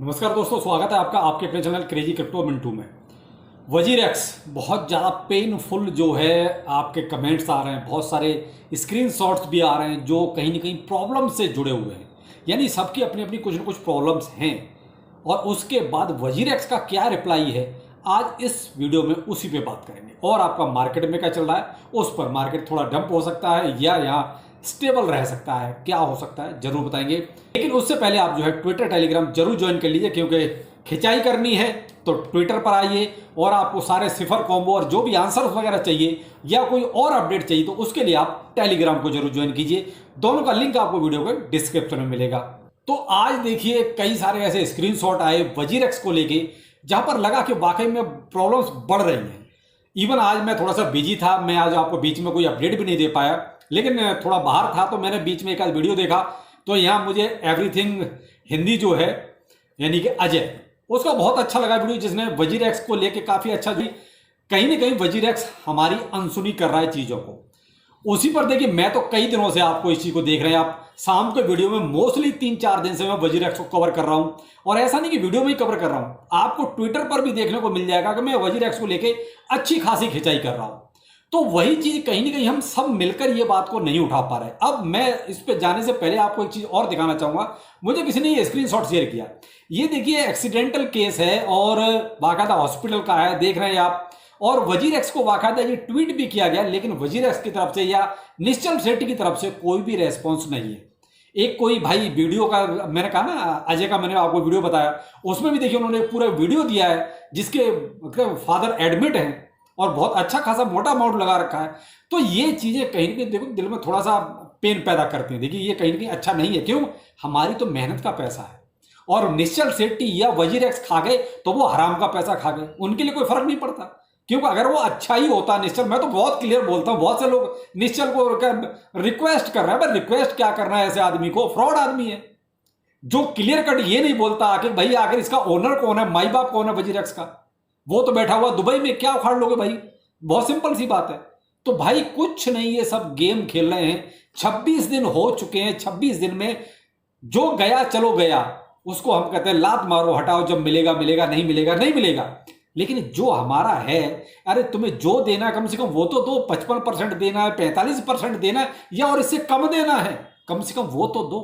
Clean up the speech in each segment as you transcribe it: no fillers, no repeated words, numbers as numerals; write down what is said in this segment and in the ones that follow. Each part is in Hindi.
नमस्कार दोस्तों, स्वागत है आपका आपके अपने चैनल क्रेजी क्रिप्टो मिंटू में। वजीरेक्स बहुत ज़्यादा पेनफुल जो है, आपके कमेंट्स आ रहे हैं, बहुत सारे स्क्रीनशॉट्स भी आ रहे हैं जो कहीं ना कहीं प्रॉब्लम से जुड़े हुए हैं। यानी सबकी अपनी अपनी कुछ ना कुछ प्रॉब्लम्स हैं। और उसके बाद वजीरेक्स का क्या रिप्लाई है, आज इस वीडियो में उसी पे बात करेंगे। और आपका मार्केट में क्या चल रहा है, उस पर मार्केट थोड़ा डंप हो सकता है या यहाँ स्टेबल रह सकता है, क्या हो सकता है जरूर बताएंगे। लेकिन उससे पहले आप जो है ट्विटर टेलीग्राम जरूर ज्वाइन कर लीजिए, क्योंकि खिंचाई करनी है तो ट्विटर पर आइए। और आपको सारे सिफर कॉम्बो और जो भी आंसर्स वगैरह चाहिए या कोई और अपडेट चाहिए तो उसके लिए आप टेलीग्राम को जरूर ज्वाइन कीजिए। दोनों का लिंक आपको वीडियो के डिस्क्रिप्शन में मिलेगा। तो आज देखिए कई सारे ऐसे स्क्रीनशॉट आए वजीरेक्स को लेके, जहां पर लगा कि वाकई में प्रॉब्लम्स बढ़ रही हैं। इवन आज मैं थोड़ा सा बिजी था, मैं आज आपको बीच में कोई अपडेट भी नहीं दे पाया, लेकिन थोड़ा बाहर था तो मैंने बीच में एक आध वीडियो देखा। तो यहाँ मुझे एवरीथिंग हिंदी जो है, यानी कि अजय, उसका बहुत अच्छा लगा वीडियो, जिसने वजीरेक्स को लेके काफ़ी अच्छा भी। कहीं ना कहीं वजीरेक्स हमारी अनसुनी कर रहा है चीज़ों को। उसी पर देखिए, मैं तो कई दिनों से आपको इस चीज़ को देख रहे हैं। आप शाम के वीडियो में मोस्टली 3-4 दिन से मैं वजीरेक्स को कवर कर रहा हूं। और ऐसा नहीं कि वीडियो में ही कवर कर रहा हूं, आपको ट्विटर पर भी देखने को मिल जाएगा कि मैं वजीरेक्स को लेके अच्छी खासी खिंचाई कर रहा हूं। तो वही चीज कहीं ना कहीं हम सब मिलकर ये बात को नहीं उठा पा रहे। अब मैं इस पे जाने से पहले आपको एक चीज और दिखाना चाहूंगा। मुझे किसी ने ये स्क्रीनशॉट शेयर किया। ये देखिए एक्सीडेंटल केस है और बाकायदा हॉस्पिटल का है, देख रहे हैं आप। और वजीरेक्स को बाकायदा ये ट्वीट भी किया गया, लेकिन वजीरेक्स की तरफ से या निश्चल सेठी की तरफ से कोई भी रेस्पॉन्स नहीं है। एक कोई भाई वीडियो का, मैंने कहा ना अजय का, मैंने आपको वीडियो बताया, उसमें भी देखिए उन्होंने पूरा वीडियो दिया है जिसके फादर एडमिट हैं और बहुत अच्छा खासा मोटा अमाउंट लगा रखा है। तो ये चीजें कहीं ना कहीं देखो दिल में थोड़ा सा पेन पैदा करती हैं। देखिए ये कहीं ना कहीं अच्छा नहीं है। क्यों? हमारी तो मेहनत का पैसा है। और निश्चल सेठी या वजीरेक्स खा गए तो वो हराम का पैसा खा गए, उनके लिए कोई फर्क नहीं पड़ता। क्योंकि अगर वो अच्छा ही होता निश्चल, मैं तो बहुत क्लियर बोलता हूं, बहुत से लोग निश्चल को रिक्वेस्ट कर रहे हैं। पर रिक्वेस्ट क्या करना है ऐसे आदमी को? फ्रॉड आदमी है जो क्लियर कट ये नहीं बोलता आखिर भाई आखिर इसका ओनर कौन है, माई बाप कौन है वजीरेक्स का। वो तो बैठा हुआ दुबई में, क्या उखाड़ लोगे भाई? बहुत सिंपल सी बात है। तो भाई कुछ नहीं, ये सब गेम खेल रहे हैं। 26 दिन हो चुके हैं, 26 दिन में जो गया चलो गया, उसको हम कहते हैं लात मारो हटाओ, जब मिलेगा मिलेगा, नहीं मिलेगा नहीं मिलेगा। लेकिन जो हमारा है, अरे तुम्हें जो देना है कम से कम वो तो दो। 55% देना है, 45% देना है, या और इससे कम देना है, कम से कम वो तो दो,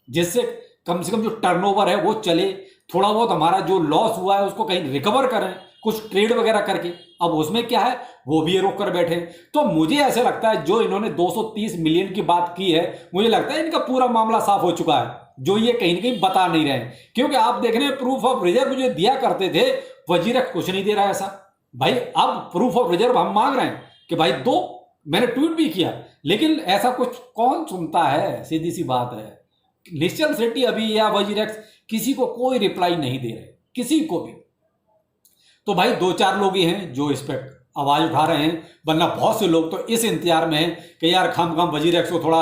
जिससे कम से कम जो टर्नओवर है वो चले। थोड़ा बहुत हमारा जो लॉस हुआ है उसको कहीं रिकवर करें, कुछ ट्रेड वगैरह करके। अब उसमें क्या है, वो भी रोक कर बैठे। तो मुझे ऐसे लगता है जो इन्होंने 230 मिलियन की बात की है, मुझे लगता है इनका पूरा मामला साफ हो चुका है, जो ये कहीं ना कहीं बता नहीं रहे हैं। क्योंकि आप देख रहे हैं प्रूफ ऑफ रिजर्व जो दिया करते थे, वजीरेक्स कुछ नहीं दे रहा है ऐसा। भाई अब प्रूफ ऑफ रिजर्व हम मांग रहे हैं कि भाई दो। मैंने ट्वीट भी किया, लेकिन ऐसा कुछ कौन सुनता है? सीधी सी बात है। निश्चल सेठी अभी या वजीरेक्स किसी को कोई रिप्लाई नहीं दे रहे, किसी को भी। तो भाई 2-4 लोग ही हैं जो इस पर आवाज उठा रहे हैं, वरना बहुत से लोग तो इस इंतजार में हैं कि यार खाम वजीरेक्स को थोड़ा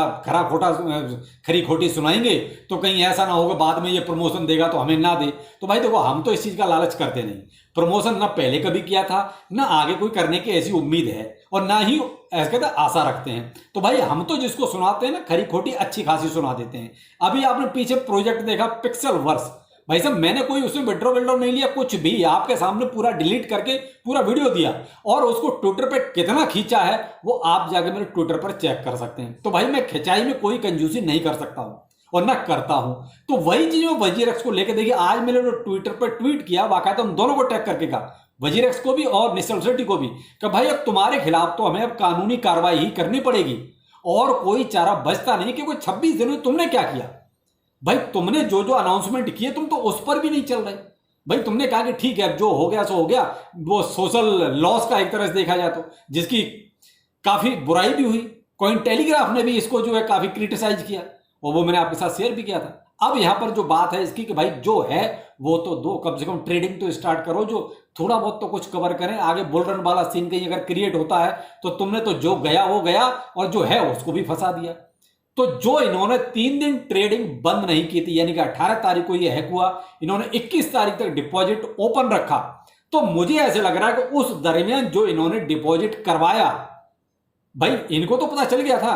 खरी खोटी सुनाएंगे तो कहीं ऐसा ना होगा बाद में ये प्रमोशन देगा तो हमें ना दे। तो भाई देखो, हम तो इस चीज का लालच करते नहीं। प्रमोशन ना पहले कभी किया था, ना आगे कोई करने की ऐसी उम्मीद है, और ना ही ऐसे कहते आशा रखते हैं। तो भाई हम तो जिसको सुनाते हैं ना, खरी खोटी अच्छी खासी सुना देते हैं। अभी आपने पीछे प्रोजेक्ट देखा पिक्सल वर्स, भाई साहब मैंने कोई उसमें विड्रॉ नहीं लिया, कुछ भी, आपके सामने पूरा डिलीट करके पूरा वीडियो दिया। और उसको ट्विटर पे कितना खींचा है वो आप जाके मेरे ट्विटर पर चेक कर सकते हैं। तो भाई मैं खिंचाई में कोई कंजूसी नहीं कर सकता हूं और ना करता हूं। तो वही चीज मैं वजीरेक्स को लेकर देखिए, आज मैंने ट्विटर पर ट्वीट किया, बाकायदा उन दोनों को टैग करके कहा, वजीरेक्स को भी और निश्चल सेठी को भी, कि भाई अब तुम्हारे खिलाफ तो हमें अब कानूनी कार्रवाई ही करनी पड़ेगी और कोई चारा बचता नहीं। क्योंकि 26 दिन में तुमने क्या किया भाई? तुमने जो जो अनाउंसमेंट किए तुम तो उस पर भी नहीं चल रहे। भाई तुमने कहा कि ठीक है अब जो हो गया सो हो गया, वो सोशल लॉस का एक तरह से देखा जाए तो, जिसकी काफी बुराई भी हुई। कॉइन टेलीग्राफ ने भी इसको जो है काफी क्रिटिसाइज किया और वो मैंने आपके साथ शेयर भी किया था। अब यहां पर जो बात है इसकी कि भाई जो है वो तो दो, कम से कम ट्रेडिंग तो स्टार्ट करो, जो थोड़ा बहुत तो कुछ कवर करें। आगे बुल रन वाला सीन कहीं अगर क्रिएट होता है तो तुमने तो जो गया वो गया और जो है उसको भी फंसा दिया। तो जो इन्होंने 3 दिन ट्रेडिंग बंद नहीं की थी, यानी कि 18 तारीख को ये हैक हुआ, इन्होंने 21 तारीख तक डिपॉजिट ओपन रखा। तो मुझे ऐसे लग रहा है कि उस दरमियान जो इन्होंने डिपॉजिट करवाया, भाई इनको तो पता चल गया था।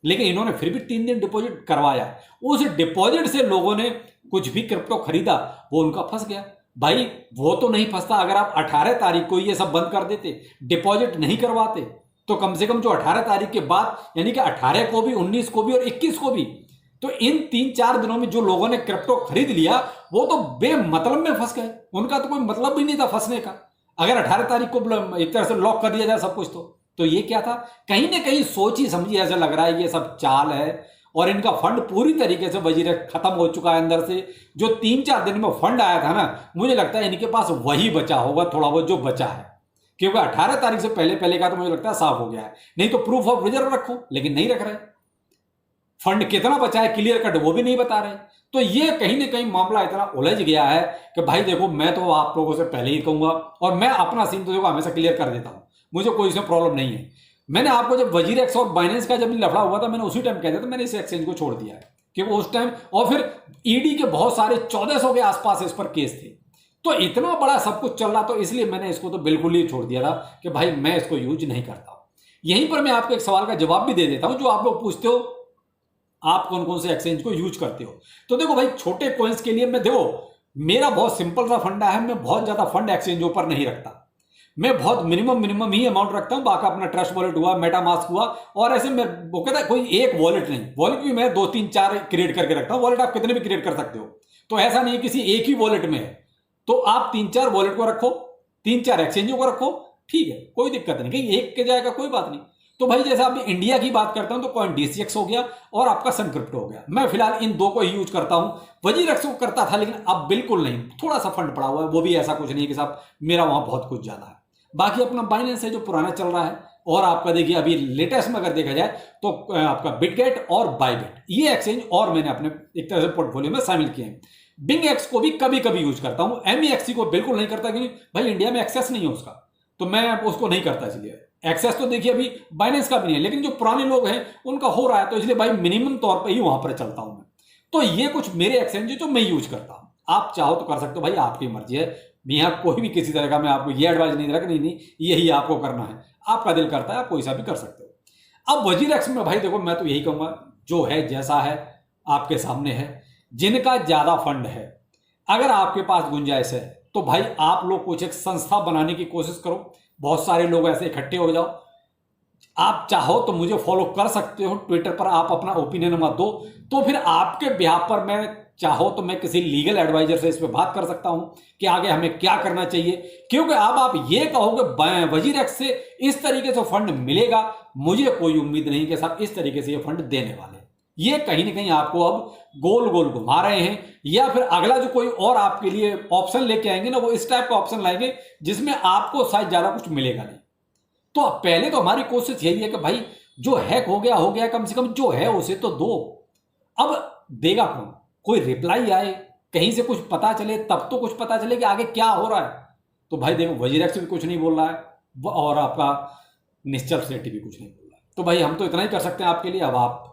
लेकिन इन्होंने फिर भी 3 दिन डिपॉजिट करवाया। उस डिपॉजिट से लोगों ने कुछ भी क्रिप्टो खरीदा, वो उनका फंस गया। भाई वो तो नहीं फंसता अगर आप 18 तारीख को ये सब बंद कर देते, डिपॉजिट नहीं करवाते, तो कम से कम जो 18 तारीख के बाद, यानी कि 18 को भी, 19 को भी और 21 को भी, तो इन 3-4 दिनों में जो लोगों ने क्रिप्टो खरीद लिया वो तो बेमतलब में फंस गए। उनका तो कोई मतलब भी नहीं था फंसने का। अगर 18 तारीख को एक तरह से लॉक कर दिया जाए सब कुछ, तो ये क्या था, कहीं ना कहीं सोची समझी ऐसा लग रहा है ये सब चाल है। और इनका फंड पूरी तरीके से वजीरेक्स खत्म हो चुका है अंदर से। जो 3-4 दिन में फंड आया था ना, मुझे लगता है इनके पास वही बचा होगा, थोड़ा बहुत जो बचा है, क्योंकि 18 तारीख से पहले पहले का तो मुझे लगता है साफ हो गया है। नहीं तो प्रूफ ऑफ रिजर्व रखो, लेकिन नहीं रख रहे। फंड कितना बचा है क्लियर कट वो भी नहीं बता रहे। तो ये कहीं ना कहीं मामला इतना उलझ गया है कि भाई देखो, मैं तो आप लोगों से पहले ही कहूंगा, और मैं अपना सीन तो देखो हमेशा क्लियर कर देता हूं, मुझे कोई इसमें प्रॉब्लम नहीं है। मैंने आपको जब वजीरेक्स और बाइनेंस का जब लफड़ा हुआ था, मैंने उसी टाइम कह दिया था मैंने इस एक्सचेंज को छोड़ दिया है, क्योंकि उस टाइम, और फिर ईडी के बहुत सारे 1400 के आसपास इस पर केस थे, तो इतना बड़ा सब कुछ चल रहा, तो इसलिए मैंने इसको तो बिल्कुल ही छोड़ दिया था कि भाई मैं इसको यूज नहीं करता हूं। यहीं पर मैं आपको एक सवाल का जवाब भी दे देता हूं, जो आप लोग पूछते हो आप कौन कौन से एक्सचेंज को यूज करते हो। तो देखो भाई, छोटे कॉइन्स के लिए मैं, देखो मेरा बहुत सिंपल सा फंडा है, मैं बहुत ज्यादा फंड एक्सचेंजों पर नहीं रखता, मैं बहुत मिनिमम ही अमाउंट रखता हूं। बाकी अपना ट्रस्ट वॉलेट हुआ, मेटामास्क हुआ, और ऐसे मैं वो कहता है कोई एक वॉलेट नहीं, वॉलेट भी मैं 2-3-4 क्रिएट करके रखता हूं। वॉलेट आप कितने भी क्रिएट कर सकते हो, तो ऐसा नहीं किसी एक ही वॉलेट में है, तो आप 3-4 वॉलेट को रखो, 3-4 एक्सचेंजों को रखो, ठीक है, कोई दिक्कत नहीं, कहीं एक के जाएगा कोई बात नहीं। तो भाई जैसे आप इंडिया की बात करता हूं तो कॉइन DCX हो गया और आपका सन क्रिप्टो हो गया। मैं फिलहाल इन दो को ही यूज करता हूं। वजीरेक्स को करता था लेकिन अब बिल्कुल नहीं, थोड़ा सा फंड पड़ा हुआ है, वो भी ऐसा कुछ नहीं कि साहब मेरा वहां बहुत कुछ ज्यादा है। बाकी अपना बाइनेंस है जो पुराना चल रहा है, और आपका देखिए अभी लेटेस्ट में अगर देखा जाए तो आपका बिटगेट और बायबिट, ये एक्सचेंज और मैंने अपने एक तरह से पोर्टफोलियो में शामिल किए हैं। बिंग एक्स को भी कभी कभी यूज करता हूं, MEXC को बिल्कुल नहीं करता, क्योंकि भाई इंडिया में एक्सेस नहीं है उसका, तो मैं उसको नहीं करता। इसलिए एक्सेस तो देखिए अभी बाइनेंस का भी नहीं है, लेकिन जो पुराने लोग हैं उनका हो रहा है, तो इसलिए भाई मिनिमम तौर पर ही वहां पर चलता हूं मैं। तो ये कुछ मेरे एक्सचेंज जो मैं यूज करता हूं, आप चाहो तो कर सकते हो, भाई आपकी मर्जी है। यहाँ कोई भी किसी तरह का मैं आपको ये एडवाइस नहीं दे रहा कि नहीं यही आपको करना है, आपका दिल करता है आप कोई सा भी कर सकते हो। अब वजीरेक्स में भाई देखो, मैं तो यही कहूंगा जो है जैसा है आपके सामने है। जिनका ज्यादा फंड है, अगर आपके पास गुंजाइश है, तो भाई आप लोग कुछ एक संस्था बनाने की कोशिश करो, बहुत सारे लोग ऐसे इकट्ठे हो जाओ। आप चाहो तो मुझे फॉलो कर सकते हो ट्विटर पर, आप अपना ओपिनियन मत दो, तो फिर आपके बिहाफ पर मैं चाहो तो मैं किसी लीगल एडवाइजर से इस पे बात कर सकता हूं कि आगे हमें क्या करना चाहिए। क्योंकि अब आप ये कहोगे वजीरेक्स से इस तरीके से फंड मिलेगा, मुझे कोई उम्मीद नहीं कि साहब इस तरीके से ये फंड देने वाले। ये कहीं ना कहीं आपको अब गोल गोल घुमा रहे हैं, या फिर अगला जो कोई और आपके लिए ऑप्शन लेके आएंगे ना, वो इस टाइप का ऑप्शन लाएंगे जिसमें आपको शायद ज्यादा कुछ मिलेगा नहीं। तो पहले तो हमारी कोशिश यही है कि भाई जो हैक हो गया, कम से कम जो है उसे तो दो। अब देगा कौन, कोई रिप्लाई आए, कहीं से कुछ पता चले, तब तो कुछ पता चले कि आगे क्या हो रहा है। तो भाई देखो, वजीरेक्स भी कुछ नहीं बोल रहा है और आपका निश्चल सेठी भी कुछ नहीं बोल रहा है, तो भाई हम तो इतना ही कर सकते हैं आपके लिए। अब आप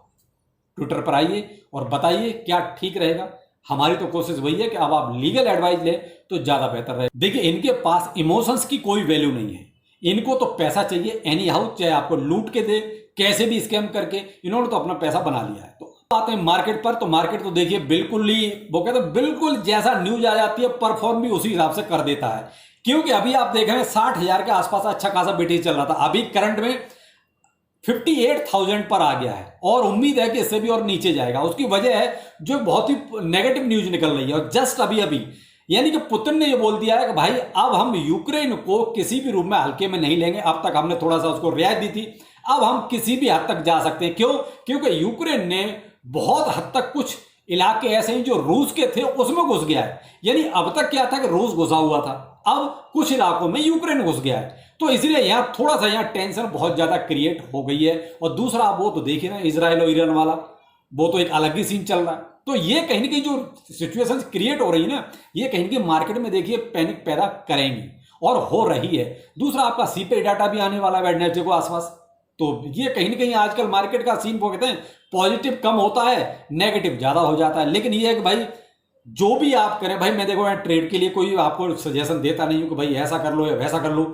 ट्विटर पर आइए और बताइए क्या ठीक रहेगा। हमारी तो कोशिश वही है कि अब आप लीगल एडवाइस लें तो ज्यादा बेहतर रहे। देखिए, इनके पास इमोशंस की कोई वैल्यू नहीं है, इनको तो पैसा चाहिए एनी हाउ, चाहे आपको लूट के दे, कैसे भी स्कैम करके, इन्होंने तो अपना पैसा बना लिया है। तो आते हैं मार्केट पर, तो मार्केट तो देखिए बिल्कुल ही, वो कहते हैं बिल्कुल जैसा न्यूज आ जाती है परफॉर्म भी उसी हिसाब से कर देता है। क्योंकि अभी आप देख रहे हैं 60,000 के आसपास अच्छा खासा BTC चल रहा था, अभी करंट में 58,000 पर आ गया है, और उम्मीद है कि इससे भी और नीचे जाएगा। उसकी वजह है जो बहुत ही नेगेटिव न्यूज निकल रही है, और जस्ट अभी यानी कि पुतिन ने ये बोल दिया है कि भाई अब हम यूक्रेन को किसी भी रूप में हल्के में नहीं लेंगे। अब तक हमने थोड़ा सा उसको रियायत दी थी, अब हम किसी भी हद तक जा सकते हैं। क्यों? क्योंकि यूक्रेन ने बहुत हद तक कुछ इलाके ऐसे हैं जो रूस के थे उसमें घुस गया है। यानी अब तक क्या था कि रूस घुसा हुआ था, अब कुछ इलाकों में यूक्रेन घुस गया है, तो इसलिए यहां थोड़ा सा यहां टेंशन बहुत ज्यादा क्रिएट हो गई है। और दूसरा वो तो देखिए ना, इजराइल और ईरान वाला, वो तो एक अलग ही सीन चल रहा है। तो ये कहीं ना कहीं जो सिचुएशन क्रिएट हो रही है ना, ये कहीं ना कहीं मार्केट में देखिए पैनिक पैदा करेंगी, और हो रही है। दूसरा आपका CPI डाटा भी आने वाला है वेडनेसडे को आसपास, तो ये कहीं ना कहीं आजकल मार्केट का सीन वो कहते हैं पॉजिटिव कम होता है, नेगेटिव ज्यादा हो जाता है। लेकिन ये है कि भाई जो भी आप करें, भाई मैं देखो ट्रेड के लिए कोई आपको सजेशन देता नहीं हूं कि भाई ऐसा कर लो या वैसा कर लो।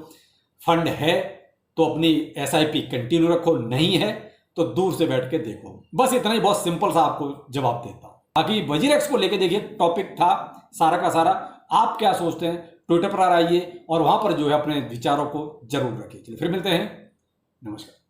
फंड है तो अपनी SIP कंटिन्यू रखो, नहीं है तो दूर से बैठ के देखो। बस इतना ही, बहुत सिंपल सा आपको जवाब देता हूं। बाकी वजीर एक्स को लेके देखिए, टॉपिक था सारा का सारा। आप क्या सोचते हैं, ट्विटर पर आइए और वहां पर जो है अपने विचारों को जरूर रखिए। चलिए फिर मिलते हैं, नमस्कार।